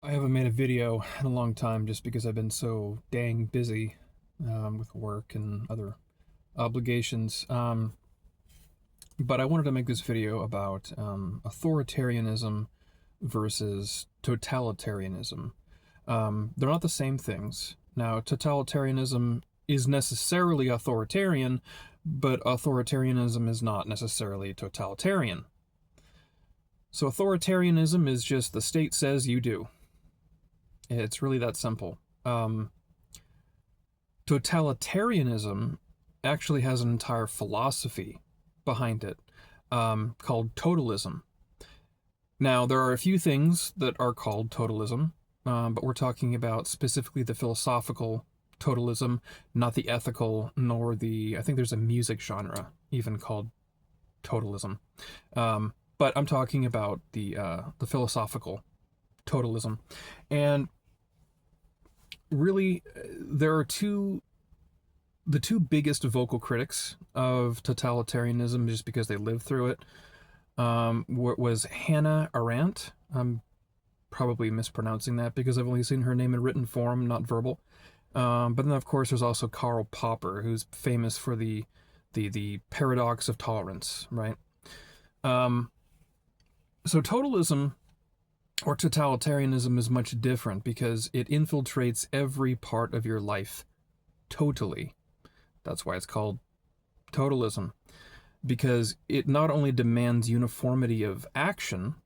I haven't made a video in a long time just because I've been so dang busy with work and other obligations. But I wanted to make this video about authoritarianism versus totalitarianism. They're not the same things. Now, totalitarianism is necessarily authoritarian, but authoritarianism is not necessarily totalitarian. So, authoritarianism is just the state says you do. It's really that simple. Totalitarianism actually has an entire philosophy behind it called totalism. Now, there are a few things that are called totalism, but we're talking about specifically the philosophical totalism, not the ethical, nor I think there's a music genre even called totalism. But I'm talking about the philosophical totalism. And really, there are the two biggest vocal critics of totalitarianism, just because they lived through it, was Hannah Arendt. I'm probably mispronouncing that because I've only seen her name in written form, not verbal. But then, of course, there's also Karl Popper, who's famous for the paradox of tolerance, right? So totalism or totalitarianism is much different because it infiltrates every part of your life totally. That's why it's called totalism, because it not only demands uniformity of action,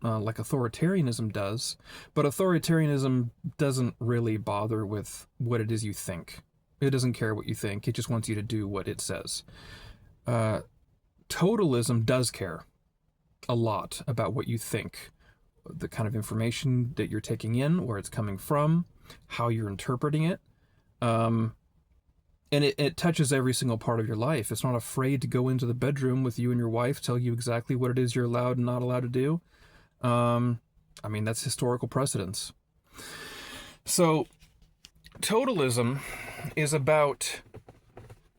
like authoritarianism does, but authoritarianism doesn't really bother with what it is you think. It doesn't care what you think. It just wants you to do what it says. Totalism does care a lot about what you think, the kind of information that you're taking in, where it's coming from, how you're interpreting it. And it touches every single part of your life. It's not afraid to go into the bedroom with you and your wife, tell you exactly what it is you're allowed and not allowed to do. I mean, that's historical precedence. So, totalism is about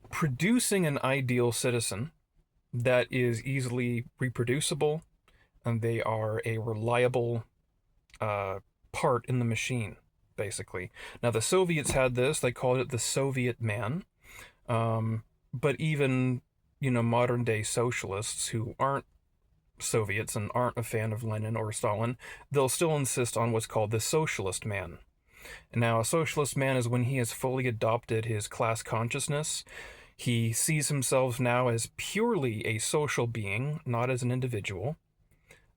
producing an ideal citizen that is easily reproducible, and they are a reliable part in the machine, basically. Now, the Soviets had this. They called it the Soviet man. But even, modern day socialists who aren't Soviets and aren't a fan of Lenin or Stalin, they'll still insist on what's called the socialist man. And now, a socialist man is when he has fully adopted his class consciousness. He sees himself now as purely a social being, not as an individual.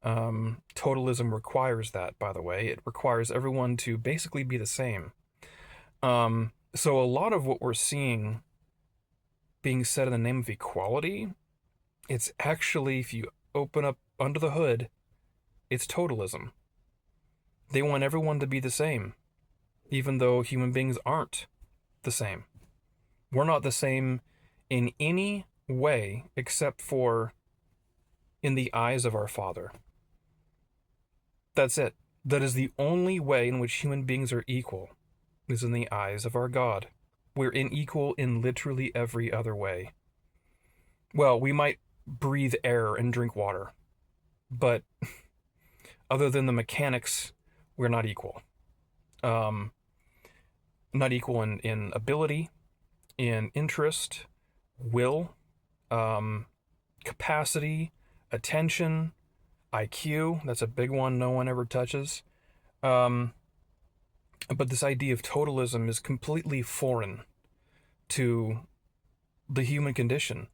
Totalism requires that, by the way. It requires everyone to basically be the same. So a lot of what we're seeing being said in the name of equality, it's actually, if you open up under the hood, it's totalism. They want everyone to be the same, even though human beings aren't the same. We're not the same in any way except for in the eyes of our Father. That's it. That is the only way in which human beings are equal, is in the eyes of our God. We're unequal in literally every other way. Well, we might breathe air and drink water, but other than the mechanics, we're not equal. Not equal in ability, in interest, will, capacity, attention, IQ. That's a big one no one ever touches. But this idea of totalism is completely foreign to the human condition.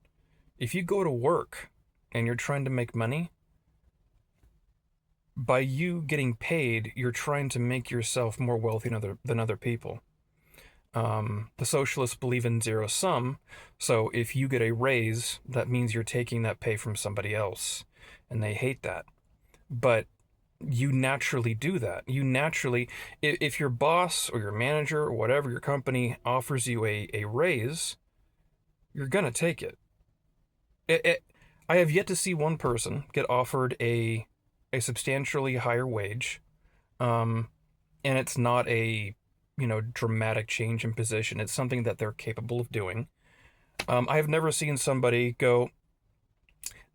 If you go to work and you're trying to make money, by you getting paid, you're trying to make yourself more wealthy than other people. The socialists believe in zero sum, so if you get a raise, that means you're taking that pay from somebody else, and they hate that. But you naturally do that. You naturally, if your boss or your manager or whatever, your company offers you a raise, you're going to take it. I have yet to see one person get offered a substantially higher wage, and it's not a dramatic change in position. It's something that they're capable of doing. I have never seen somebody go,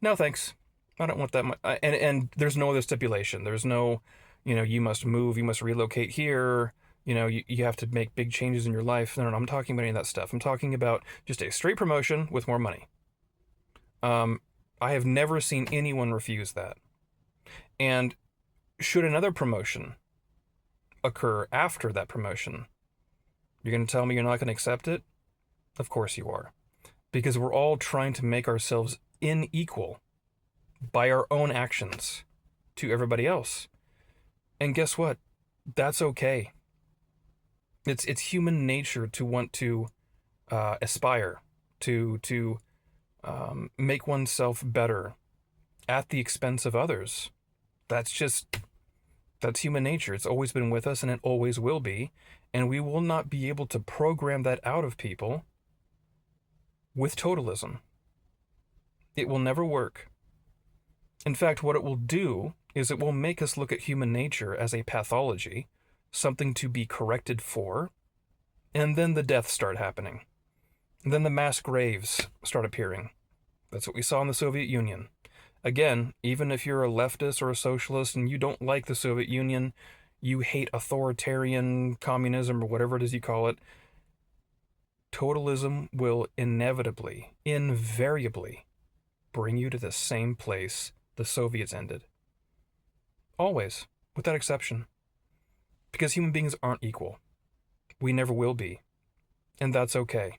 no thanks, I don't want that much. And there's no other stipulation. There's no, you must move, you must relocate here, you have to make big changes in your life. No, I'm talking about any of that stuff. I'm talking about just a straight promotion with more money. I have never seen anyone refuse that. And should another promotion occur after that promotion, you're going to tell me you're not going to accept it? Of course you are. Because we're all trying to make ourselves unequal by our own actions to everybody else. And guess what? That's okay. It's human nature to want to aspire to make oneself better at the expense of others. That's human nature. It's always been with us, and it always will be. And we will not be able to program that out of people with totalism. It will never work. In fact, what it will do is it will make us look at human nature as a pathology, something to be corrected for, and then the deaths start happening. And then the mass graves start appearing. That's what we saw in the Soviet Union. Again, even if you're a leftist or a socialist and you don't like the Soviet Union, you hate authoritarian communism or whatever it is you call it, totalism will inevitably, invariably bring you to the same place the Soviets ended. Always, without exception. Because human beings aren't equal. We never will be. And that's okay.